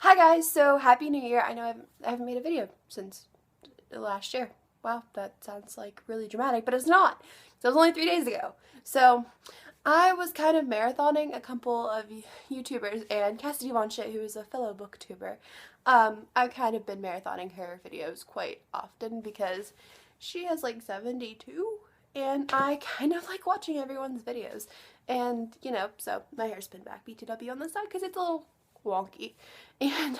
Hi guys, so happy new year. I know I haven't made a video since last year. Wow, that sounds like really dramatic, but it's not. So it was only 3 days ago. So I was kind of marathoning a couple of YouTubers, and Cassidy Von Shit, who is a fellow booktuber, I've kind of been marathoning her videos quite often because she has like 72 and I kind of like watching everyone's videos. And, so my hair's pinned back BTW on this side because it's a little wonky. And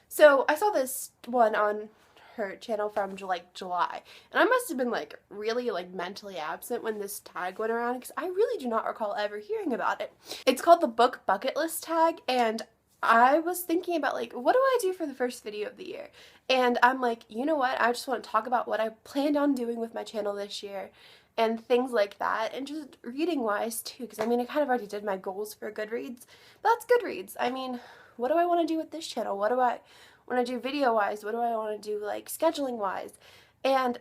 so I saw this one on her channel from July, and I must have been like really like mentally absent when this tag went around because I really do not recall ever hearing about it. It's called the book bucket list tag, and I was thinking about like, what do I do for the first video of the year? And I'm like, you know what, I just want to talk about what I planned on doing with my channel this year and things like that, and just reading wise too, because I mean I kind of already did my goals for Goodreads, but that's Goodreads. I mean, what do I want to do with this channel? What do I want to do video wise? What do I want to do like scheduling wise? And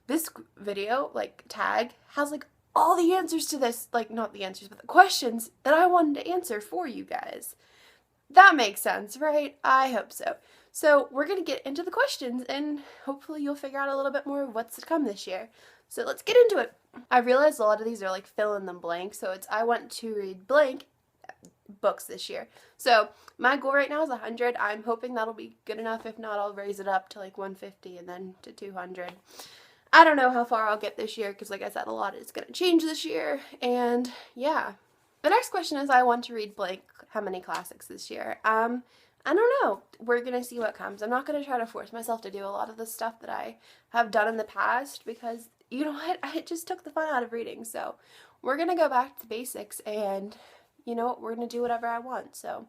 this video like tag has like all the answers to this, like not the answers but the questions that I wanted to answer for you guys. That makes sense, right? I hope so. So we're going to get into the questions, and hopefully you'll figure out a little bit more of what's to come this year. So let's get into it. I realized a lot of these are like fill in the blank, so it's I want to read blank books this year. So my goal right now is 100. I'm hoping that'll be good enough. If not, I'll raise it up to like 150 and then to 200. I don't know how far I'll get this year because like I said, a lot is going to change this year, and yeah. The next question is I want to read blank how many classics this year. I don't know. We're going to see what comes. I'm not going to try to force myself to do a lot of the stuff that I have done in the past because, you know what, it just took the fun out of reading. So we're going to go back to basics, and you know what, we're going to do whatever I want. So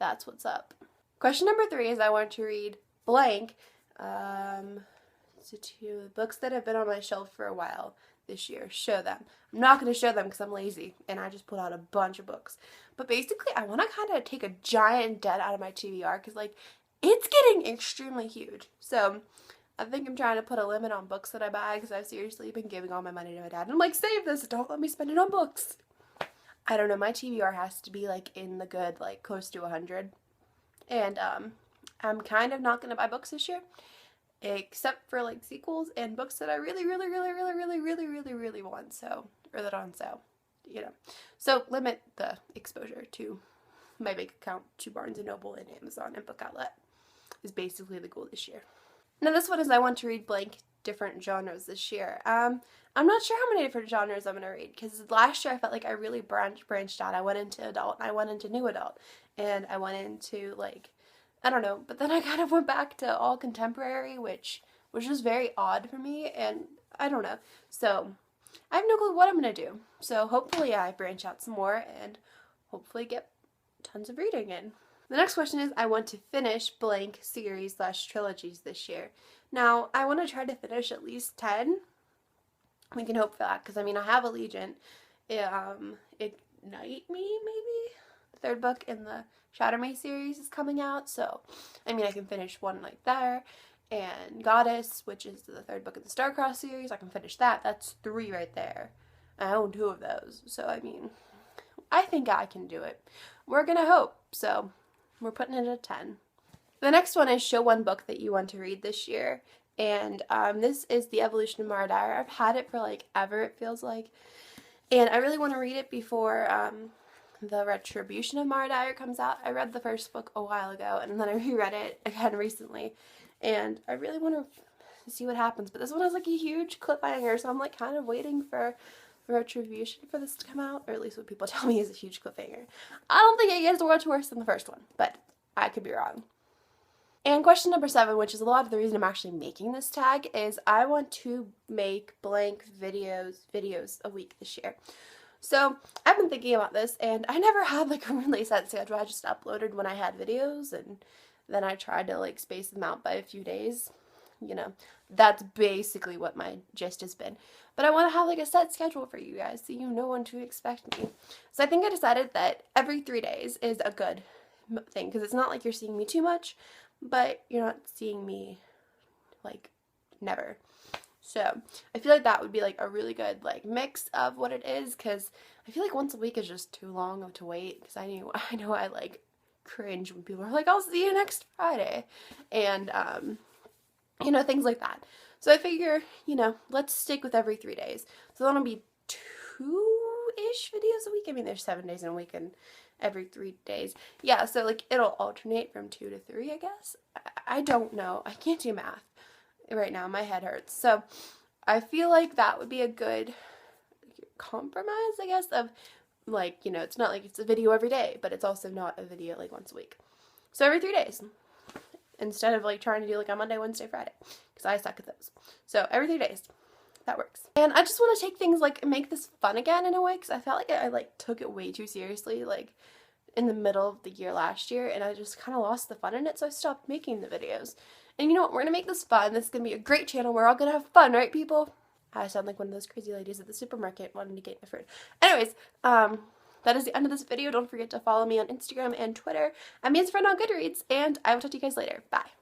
that's what's up. Question number 3 is I want to read blank so 2 books that have been on my shelf for a while this year. Show them. I'm not going to show them because I'm lazy and I just put out a bunch of books. But basically, I want to kind of take a giant dent out of my TBR because, like, it's getting extremely huge. So I think I'm trying to put a limit on books that I buy because I've seriously been giving all my money to my dad. And I'm like, save this. Don't let me spend it on books. I don't know. My TBR has to be, like, in the good, like, close to 100. And I'm kind of not going to buy books this year, except for like sequels and books that I really want, so, or that are on sale, So limit the exposure to my bank account, to Barnes & Noble and Amazon and Book Outlet is basically the goal this year. Now this one is I want to read blank different genres this year. I'm not sure how many different genres I'm going to read because last year I felt like I really branched out. I went into adult, and I went into new adult, and I went into like, I don't know, but then I kind of went back to all contemporary, which was just very odd for me, and I don't know. So I have no clue what I'm going to do. So hopefully I branch out some more and hopefully get tons of reading in. The next question is I want to finish blank series/trilogies this year. Now, I want to try to finish at least 10. We can hope for that because, I mean, I have Allegiant. Ignite Me, maybe? The 3rd book in the Shatter Me series is coming out, so I mean I can finish one like there, and Goddess, which is the 3rd book of the Starcross series, I can finish that. That's 3 right there. I own 2 of those, so I mean I think I can do it. We're gonna hope, so we're putting it at 10. The next one is show one book that you want to read this year, and this is The Evolution of Mara Dyer. I've had it for like ever, it feels like, and I really want to read it before The Retribution of Mara Dyer comes out. I read the first book a while ago, and then I reread it again recently, and I really want to see what happens. But this one has like a huge cliffhanger, so I'm like kind of waiting for Retribution for this to come out, or at least what people tell me is a huge cliffhanger. I don't think it gets much worse than the first one, but I could be wrong. And question number 7, which is a lot of the reason I'm actually making this tag, is I want to make blank videos a week this year. So I've been thinking about this, and I never had like a really set schedule. I just uploaded when I had videos, and then I tried to like space them out by a few days. That's basically what my gist has been. But I want to have like a set schedule for you guys so you know when to expect me. So I think I decided that every 3 days is a good thing because it's not like you're seeing me too much, but you're not seeing me like never. So I feel like that would be like a really good like mix of what it is, because I feel like once a week is just too long to wait, because I know I like cringe when people are like, I'll see you next Friday. And, you know, things like that. So I figure, you know, let's stick with every 3 days. So that'll be 2-ish videos a week. I mean, there's 7 days in a week and every 3 days. Yeah, so like it'll alternate from 2 to 3, I guess. I don't know. I can't do math right now. My head hurts. So I feel like that would be a good compromise, I guess, of like, you know, it's not like it's a video every day, but it's also not a video like once a week. So every 3 days. Instead of like trying to do like on Monday, Wednesday, Friday, because I suck at those. So every 3 days, that works. And I just want to take things like make this fun again in a way, because I felt like I like took it way too seriously like in the middle of the year last year, and I just kind of lost the fun in it, so I stopped making the videos. And you know what, we're gonna make this fun. This is gonna be a great channel. We're all gonna have fun, right, people? I sound like one of those crazy ladies at the supermarket wanting to get my fruit. Anyways, that is the end of this video. Don't forget to follow me on Instagram and Twitter. I'm Mia's friend on Goodreads, and I will talk to you guys later. Bye.